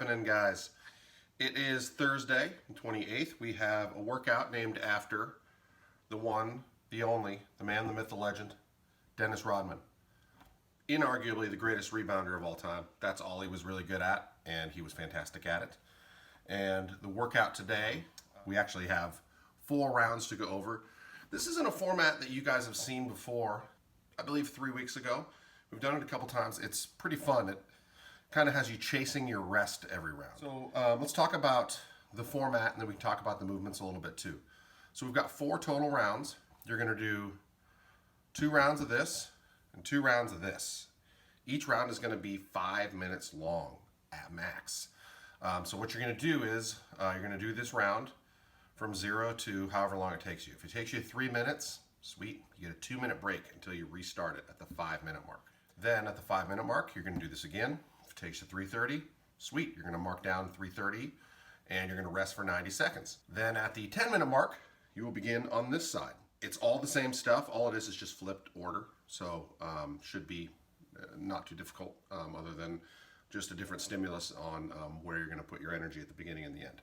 happening, guys? It is Thursday, the 28th. We have a workout named after the one, the only, the man, the myth, the legend, Dennis Rodman. Inarguably the greatest rebounder of all time. That's all he was really good at, and he was fantastic at it. And the workout today, we actually have 4 rounds to go over. This isn't a format that you guys have seen before. I believe 3 weeks ago. We've done it a couple times. It's pretty fun. It kind of has you chasing your rest every round. So let's talk about the format, and then we can talk about the movements a little bit too. So we've got 4 total rounds. You're going to do 2 rounds of this and 2 rounds of this. Each round is going to be 5 minutes long at max. So what you're going to do is you're going to do this round from 0 to however long it takes you. If it takes you 3 minutes, sweet, you get a 2-minute break until you restart it at the 5-minute mark. Then at the 5-minute mark, you're going to do this again. If it takes you 3:30, sweet, you're going to mark down 3:30 and you're going to rest for 90 seconds. Then at the 10-minute mark, you will begin on this side. It's all the same stuff. All it is just flipped order. So should be not too difficult other than just a different stimulus on where you're going to put your energy at the beginning and the end.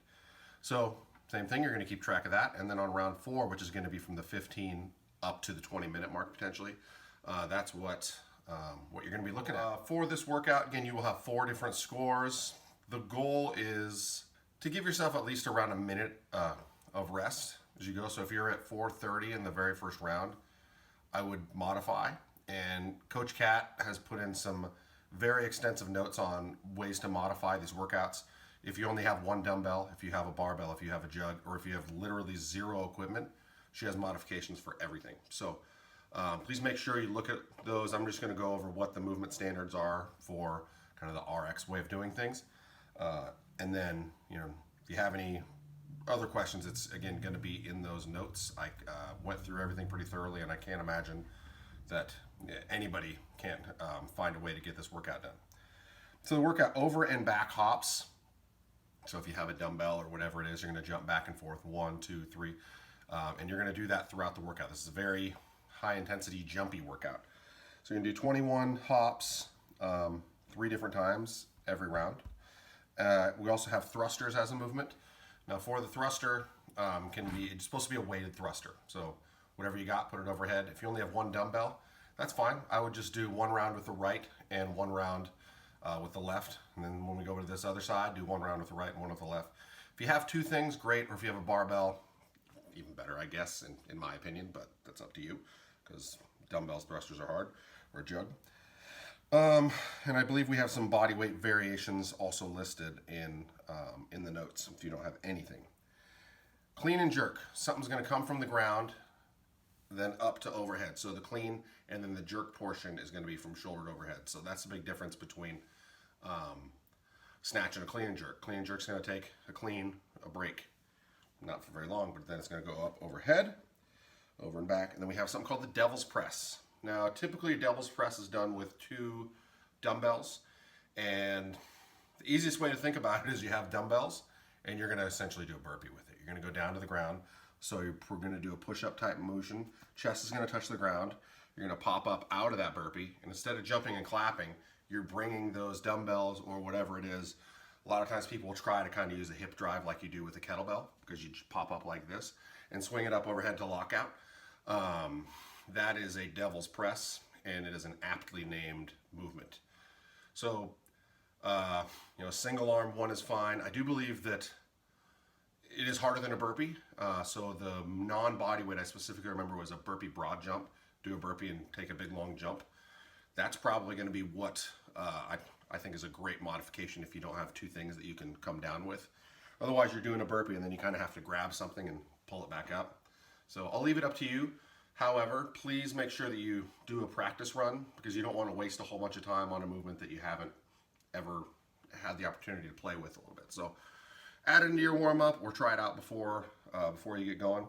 So same thing, you're going to keep track of that. And then on round 4, which is going to be from the 15 up to the 20-minute mark potentially, that's what you're going to be looking at. For this workout, again, you will have 4 different scores. The goal is to give yourself at least around a minute of rest as you go. So if you're at 4:30 in the very first round, I would modify. And Coach Cat has put in some very extensive notes on ways to modify these workouts. If you only have 1 dumbbell, if you have a barbell, if you have a jug, or if you have literally 0 equipment, she has modifications for everything. So please make sure you look at those. I'm just going to go over what the movement standards are for kind of the RX way of doing things. And then, if you have any other questions, it's again going to be in those notes. I went through everything pretty thoroughly, and I can't imagine that anybody can't find a way to get this workout done. So the workout over and back hops. So if you have a dumbbell or whatever it is, you're going to jump back and forth 1, 2, 3, and you're going to do that throughout the workout. This is a very high intensity jumpy workout. So you're going to do 21 hops 3 different times every round. We also have thrusters as a movement. Now for the thruster, it's supposed to be a weighted thruster. So whatever you got, put it overhead. If you only have 1 dumbbell, that's fine. I would just do 1 round with the right and 1 round with the left. And then when we go to this other side, do 1 round with the right and 1 with the left. If you have 2 things, great. Or if you have a barbell, even better, I guess, in my opinion, but that's up to you because dumbbells, thrusters are hard, or a jug. And I believe we have some body weight variations also listed in the notes if you don't have anything. Clean and jerk. Something's going to come from the ground, then up to overhead. So the clean and then the jerk portion is going to be from shoulder to overhead. So that's the big difference between snatch and a clean and jerk. Clean and jerk is going to take a clean, a break. Not for very long, but then it's going to go up overhead, over and back. And then we have something called the devil's press. Now, typically a devil's press is done with 2 dumbbells. And the easiest way to think about it is you have dumbbells, and you're going to essentially do a burpee with it. You're going to go down to the ground. So we're going to do a push-up type motion. Chest is going to touch the ground. You're going to pop up out of that burpee. And instead of jumping and clapping, you're bringing those dumbbells or whatever it is. A lot of times people will try to kind of use a hip drive like you do with a kettlebell, because you just pop up like this and swing it up overhead to lockout. That is a devil's press, and it is an aptly named movement. So, single arm one is fine. I do believe that it is harder than a burpee. So the non-body weight I specifically remember was a burpee broad jump. Do a burpee and take a big long jump. That's probably going to be what I think is a great modification if you don't have 2 things that you can come down with. Otherwise, you're doing a burpee and then you kind of have to grab something and pull it back up. So I'll leave it up to you. However, please make sure that you do a practice run, because you don't want to waste a whole bunch of time on a movement that you haven't ever had the opportunity to play with a little bit. So add it into your warm-up or try it out before you get going.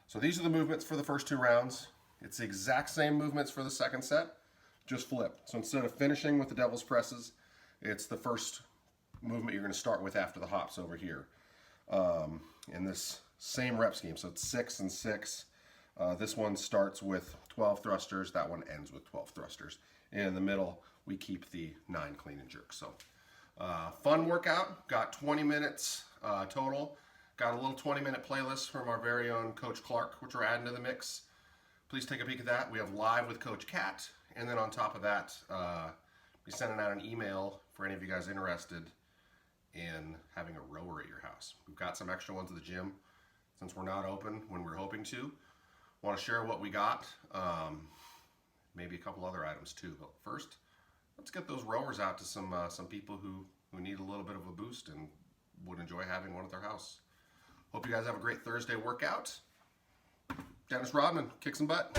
So these are the movements for the first 2 rounds. It's the exact same movements for the second set, just flip. So instead of finishing with the devil's presses, it's the first movement you're going to start with after the hops over here. In this same rep scheme, so it's 6 and 6. This one starts with 12 thrusters, that one ends with 12 thrusters. And in the middle, we keep the 9 clean and jerk. So Fun workout, got 20 minutes total. Got a little 20-minute playlist from our very own Coach Clark, which we're adding to the mix. Please take a peek at that. We have Live with Coach Cat, and then on top of that, be sending out an email for any of you guys interested in having a rower at your house. We've got some extra ones at the gym since we're not open when we're hoping to. Want to share what we got, maybe a couple other items too. But first, let's get those rowers out to some people who need a little bit of a boost and would enjoy having one at their house. Hope you guys have a great Thursday workout. Dennis Rodman, kick some butt.